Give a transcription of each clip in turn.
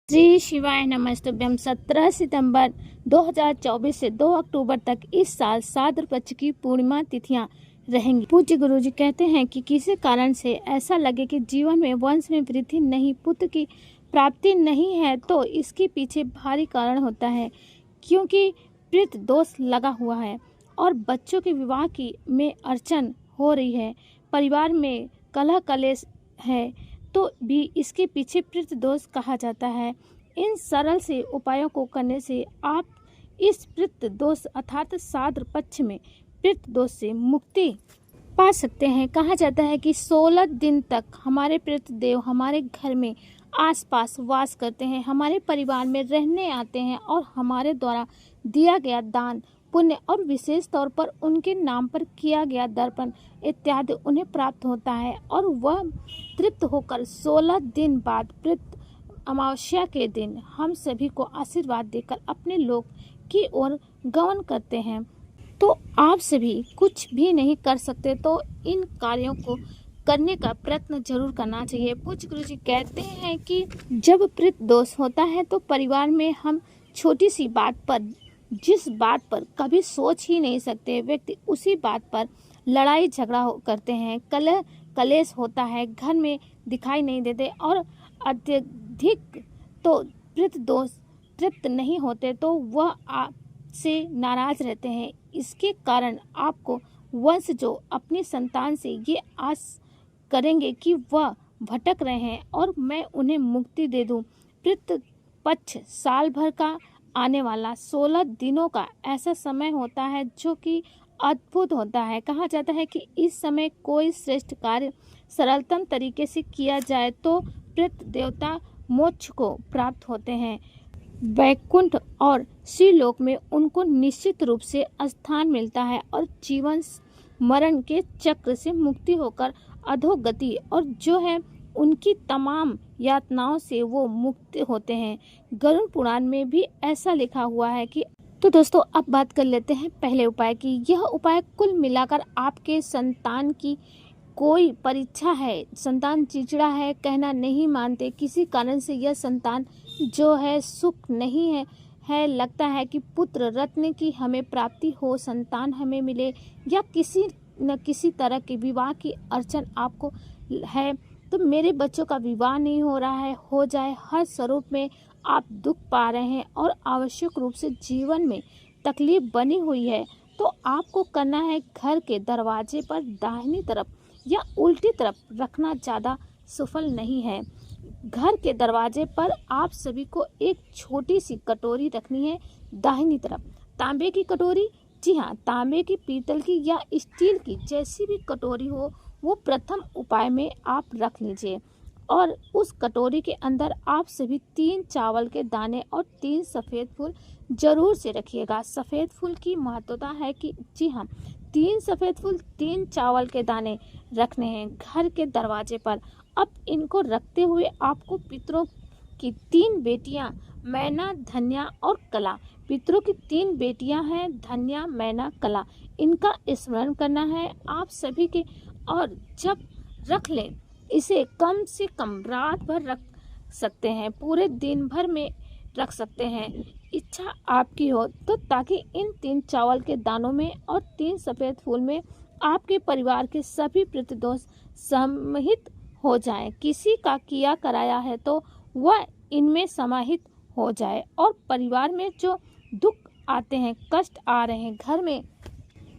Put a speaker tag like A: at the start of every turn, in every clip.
A: श्री शिवाय नमस्तुभ्यम। 17 सितंबर 2024 से 2 अक्टूबर तक इस साल साद्र पक्ष की पूर्णिमा तिथियां रहेंगी। पूज्य गुरुजी कहते हैं कि किसी कारण से ऐसा लगे कि जीवन में वंश में वृद्धि नहीं, पुत्र की प्राप्ति नहीं है, तो इसके पीछे भारी कारण होता है, क्योंकि पितृ दोष लगा हुआ है और बच्चों के विवाह की में अड़चन हो रही है, परिवार में कलह कलेश है, तो भी इसके पीछे पितृ दोष कहा जाता है। इन सरल से उपायों को करने से आप इस पितृ दोष अर्थात साद्र पक्ष में पितृ दोष से मुक्ति पा सकते हैं। कहा जाता है कि 16 दिन तक हमारे पितृ देव हमारे घर में आसपास वास करते हैं, हमारे परिवार में रहने आते हैं और हमारे द्वारा दिया गया दान पुण्य और विशेष तौर पर उनके नाम पर किया गया दर्पण इत्यादि उन्हें प्राप्त होता है और वह तृप्त होकर 16 दिन बाद पितृ अमावस्या के दिन हम सभी को आशीर्वाद देकर अपने लोक की ओर गमन करते हैं। तो आप सभी कुछ भी नहीं कर सकते तो इन कार्यों को करने का प्रयत्न जरूर करना चाहिए। पूज्य गुरु जी कहते हैं कि जब पितृ दोष होता है तो परिवार में हम छोटी सी बात पर, जिस बात पर कभी सोच ही नहीं सकते, व्यक्ति उसी बात पर लड़ाई झगड़ा करते हैं, कलह कलेश होता है, घर में दिखाई नहीं देते और अत्यधिक तो पितृ दोष तृप्त नहीं होते तो वह आपसे नाराज रहते हैं। इसके कारण आपको वंश जो अपनी संतान से ये आस करेंगे कि वह भटक रहे हैं और मैं उन्हें मुक्ति दे दूं। पितृ पक्ष साल भर का आने वाला 16 दिनों का ऐसा समय होता है जो कि अद्भुत होता है। कहा जाता है कि इस समय कोई श्रेष्ठ कार्य सरलतम तरीके से किया जाए तो पितृ देवता मोक्ष को प्राप्त होते हैं, वैकुंठ और श्रीलोक में उनको निश्चित रूप से स्थान मिलता है और जीवन मरण के चक्र से मुक्ति होकर अधोगति और जो है उनकी तमाम यातनाओं से वो मुक्त होते हैं। गरुड़ पुराण में भी ऐसा लिखा हुआ है कि तो दोस्तों अब बात कर लेते हैं पहले उपाय की। यह उपाय कुल मिलाकर आपके संतान की कोई परीक्षा है, संतान चिड़चिड़ा है, कहना नहीं मानते, किसी कारण से यह संतान जो है सुख नहीं है लगता है कि पुत्र रत्न की हमें प्राप्ति हो, संतान हमें मिले, या किसी न किसी तरह के विवाह की अड़चन आपको है, तो मेरे बच्चों का विवाह नहीं हो रहा है, हो जाए, हर स्वरूप में आप दुख पा रहे हैं और आवश्यक रूप से जीवन में तकलीफ बनी हुई है, तो आपको करना है घर के दरवाजे पर दाहिनी तरफ या उल्टी तरफ रखना ज़्यादा सफल नहीं है। घर के दरवाजे पर आप सभी को एक छोटी सी कटोरी रखनी है दाहिनी तरफ। तांबे की कटोरी, जी हाँ, तांबे की, पीतल की या स्टील की, जैसी भी कटोरी हो वो प्रथम उपाय में आप रख लीजिए और उस कटोरी के अंदर आप सभी 3 चावल के दाने और 3 सफ़ेद फूल जरूर से रखिएगा। सफ़ेद फूल की महत्वता है कि जी हाँ, 3 सफ़ेद फूल 3 चावल के दाने रखने हैं घर के दरवाजे पर। अब इनको रखते हुए आपको पितरों की 3 बेटियां मैना, धन्या और कला, पितरों की 3 बेटियां हैं धन्या, मैना, कला, इनका स्मरण करना है आप सभी के। और जब रख लें इसे कम से कम रात भर रख सकते हैं, पूरे दिन भर में रख सकते हैं, इच्छा आपकी हो तो, ताकि इन 3 चावल के दानों में और 3 सफ़ेद फूल में आपके परिवार के सभी पितृ दोष समाहित हो जाएं। किसी का किया कराया है तो वह इनमें समाहित हो जाए और परिवार में जो दुख आते हैं, कष्ट आ रहे हैं, घर में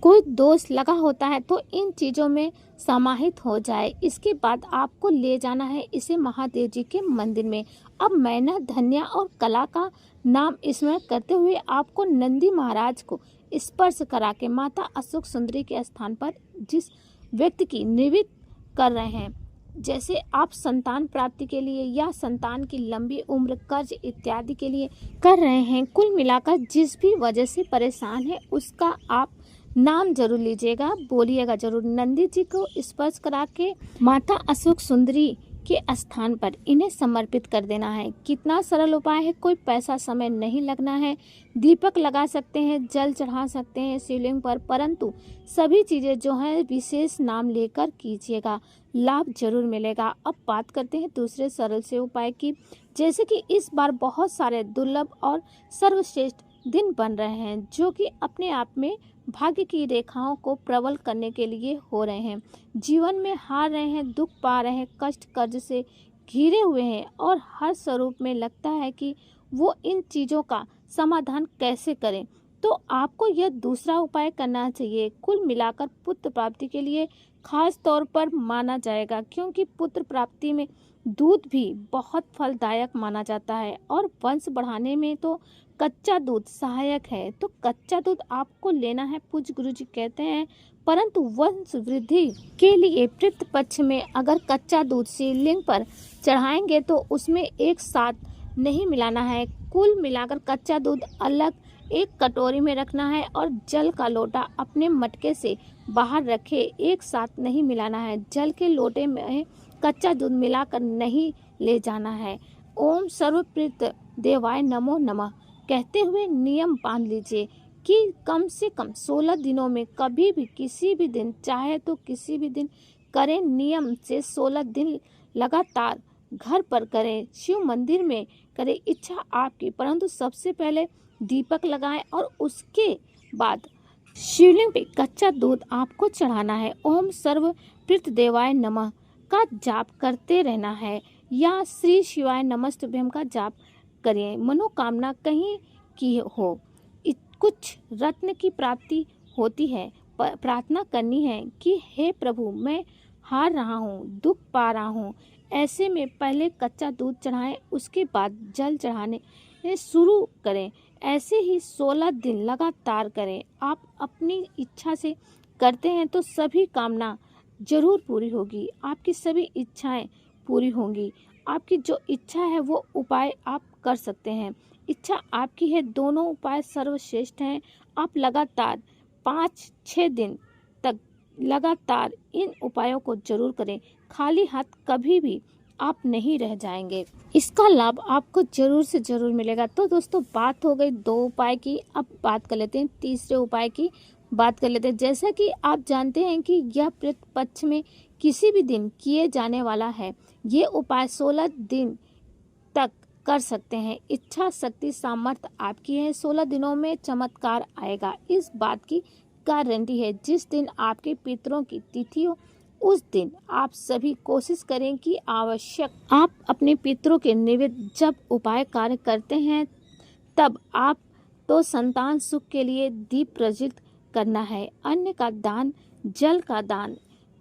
A: कोई दोष लगा होता है तो इन चीज़ों में समाहित हो जाए। इसके बाद आपको ले जाना है इसे महादेव जी के मंदिर में। अब मैना, धन्या और कला का नाम स्मरण करते हुए आपको नंदी महाराज को स्पर्श करा के माता अशोक सुंदरी के स्थान पर जिस व्यक्ति की निवृत्त कर रहे हैं, जैसे आप संतान प्राप्ति के लिए या संतान की लंबी उम्र, कर्ज इत्यादि के लिए कर रहे हैं, कुल मिलाकर जिस भी वजह से परेशान है उसका आप नाम जरूर लीजिएगा, बोलिएगा जरूर। नंदी जी को स्पर्श करा के माता अशोक सुंदरी के स्थान पर इन्हें समर्पित कर देना है। कितना सरल उपाय है, कोई पैसा समय नहीं लगना है। दीपक लगा सकते हैं, जल चढ़ा सकते हैं शिवलिंग पर, परंतु सभी चीज़ें जो हैं विशेष नाम लेकर कीजिएगा, लाभ जरूर मिलेगा। अब बात करते हैं दूसरे सरल से उपाय की, जैसे कि इस बार बहुत सारे दुर्लभ और सर्वश्रेष्ठ दिन बन रहे हैं जो कि अपने आप में भाग्य की रेखाओं को प्रबल करने के लिए हो रहे हैं। जीवन में हार रहे हैं, दुख पा रहे हैं, कष्ट कर्ज से घिरे हुए हैं और हर स्वरूप में लगता है कि वो इन चीज़ों का समाधान कैसे करें, तो आपको यह दूसरा उपाय करना चाहिए। कुल मिलाकर पुत्र प्राप्ति के लिए खास तौर पर माना जाएगा, क्योंकि पुत्र प्राप्ति में दूध भी बहुत फलदायक माना जाता है और वंश बढ़ाने में तो कच्चा दूध सहायक है। तो कच्चा दूध आपको लेना है, पूज्य गुरुजी कहते हैं, परंतु वंश वृद्धि के लिए पितृ पक्ष में अगर कच्चा दूध शिवलिंग पर चढ़ाएंगे तो उसमें एक साथ नहीं मिलाना है। कुल मिलाकर कच्चा दूध अलग एक कटोरी में रखना है और जल का लोटा अपने मटके से बाहर रखे, एक साथ नहीं मिलाना है। जल के लोटे में कच्चा दूध मिलाकर नहीं ले जाना है। ओम सर्वप्रीत देवाय नमो नमः कहते हुए नियम बांध लीजिए कि कम से कम 16 दिनों में कभी भी किसी भी दिन, चाहे तो किसी भी दिन करें। नियम से 16 दिन लगातार घर पर करें, शिव मंदिर में करें, इच्छा आपकी, परंतु सबसे पहले दीपक लगाएं और उसके बाद शिवलिंग पे कच्चा दूध आपको चढ़ाना है। ओम सर्व प्रीत देवाय नमः का जाप करते रहना है या श्री शिवाय नमस्तुभ्यम का जाप करिए। मनोकामना कहीं की हो, कुछ रत्न की प्राप्ति होती है, प्रार्थना करनी है कि हे प्रभु मैं हार रहा हूँ, दुख पा रहा हूँ। ऐसे में पहले कच्चा दूध चढ़ाएं, उसके बाद जल चढ़ाने शुरू करें। ऐसे ही 16 दिन लगातार करें। आप अपनी इच्छा से करते हैं तो सभी कामना जरूर पूरी होगी, आपकी सभी इच्छाएं पूरी होंगी। आपकी जो इच्छा है वो उपाय आप कर सकते हैं, इच्छा आपकी है, दोनों उपाय सर्वश्रेष्ठ हैं। आप लगातार 5-6 दिन तक लगातार इन उपायों को जरूर करें, खाली हाथ कभी भी आप नहीं रह जाएंगे, इसका लाभ आपको जरूर से जरूर मिलेगा। तो दोस्तों बात हो गई 2 उपाय की, अब बात कर लेते हैं तीसरे उपाय की बात कर लेते हैं। जैसा कि आप जानते हैं कि यह पितृ पक्ष में किसी भी दिन किए जाने वाला है। ये उपाय 16 दिन तक कर सकते हैं। इच्छा शक्ति सामर्थ्य आपकी है, 16 दिनों में चमत्कार आएगा, इस बात की गारंटी है। जिस दिन आपके पितरों की तिथि हो उस दिन आप सभी कोशिश करें कि आवश्यक आप अपने पितरों के निमित्त जब उपाय कार्य करते हैं तब आप तो संतान सुख के लिए दीप प्रज्वलित करना है, अन्न का दान, जल का दान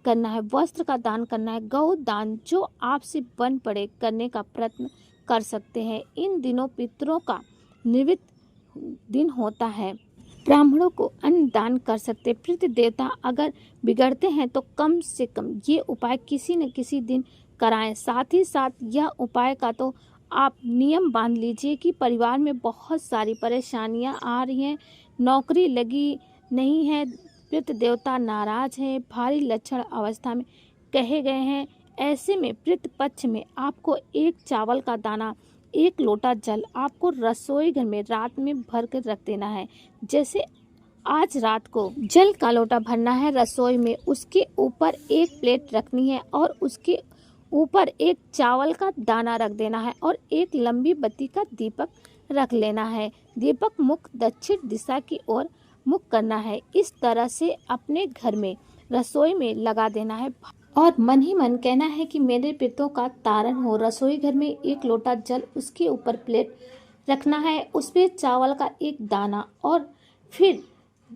A: करना है, वस्त्र का दान करना है, गौ दान जो आपसे बन पड़े करने का प्रयत्न कर सकते हैं। इन दिनों पितरों का निमित्त दिन होता है, ब्राह्मणों को अन्न दान कर सकते। पितृ देवता अगर बिगड़ते हैं तो कम से कम ये उपाय किसी न किसी दिन कराएं। साथ ही साथ यह उपाय का तो आप नियम बांध लीजिए कि परिवार में बहुत सारी परेशानियां आ रही हैं, नौकरी लगी नहीं है, पितृ देवता नाराज है, भारी लक्षण अवस्था में कहे गए हैं। ऐसे में पितृ पक्ष में आपको एक चावल का दाना, 1 लोटा जल आपको रसोई घर में रात में भर कर रख देना है। जैसे आज रात को जल का लोटा भरना है रसोई में, उसके ऊपर 1 प्लेट रखनी है और उसके ऊपर 1 चावल का दाना रख देना है और 1 लंबी बत्ती का दीपक रख लेना है। दीपक मुख दक्षिण दिशा की ओर मुख करना है। इस तरह से अपने घर में रसोई में लगा देना है और मन ही मन कहना है कि मेरे पितरों का तारण हो। रसोई घर में 1 लोटा जल, उसके ऊपर प्लेट रखना है, उसपे चावल का 1 दाना और फिर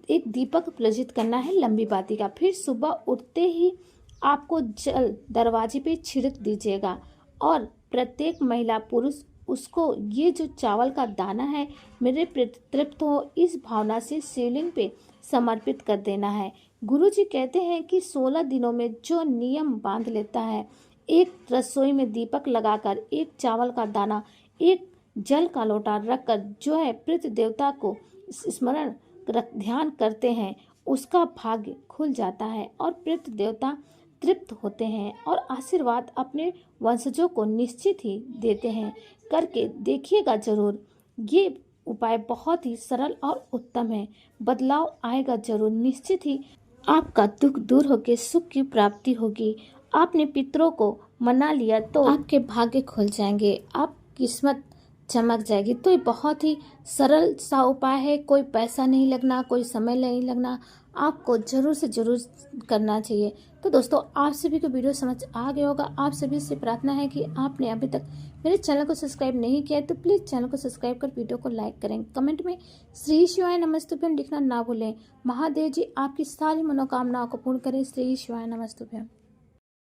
A: 1 दीपक प्रज्वलित करना है लंबी बाती का। फिर सुबह उठते ही आपको जल दरवाजे पे छिड़क दीजिएगा और प्रत्येक महिला पुरुष उसको ये जो चावल का दाना है मेरे तृप्त हो, इस भावना से शिवलिंग पे समर्पित कर देना है। गुरुजी कहते हैं कि 16 दिनों में जो नियम बांध लेता है, 1 रसोई में दीपक लगाकर, 1 चावल का दाना, 1 जल का लोटा रखकर जो है पितृ देवता को स्मरण ध्यान करते हैं, उसका भाग्य खुल जाता है और पितृ देवता तृप्त होते हैं और आशीर्वाद अपने वंशजों को निश्चित ही देते हैं। करके देखिएगा जरूर। ये उपाय बहुत ही सरल और उत्तम है। बदलाव आएगा जरूर। निश्चित ही आपका दुख दूर होकर सुख की प्राप्ति होगी। आपने पितरों को मना लिया तो आपके भाग्य खुल जाएंगे, आप किस्मत चमक जाएगी। तो ये बहुत ही सरल सा उपाय है। कोई पैसा नहीं लगना, कोई समय नहीं लगना, आपको जरूर से जरूर करना चाहिए। तो दोस्तों, आप सभी को वीडियो समझ आ गया होगा। आप सभी से प्रार्थना है कि आपने अभी तक मेरे चैनल को सब्सक्राइब नहीं किया है तो प्लीज़ चैनल को सब्सक्राइब कर वीडियो को लाइक करें। कमेंट में श्री शिवाय नमस्तुभ्यम लिखना ना भूलें। महादेव जी आपकी सारी मनोकामनाओं को पूर्ण करें। श्री शिवाय नमस्तुभ्यम।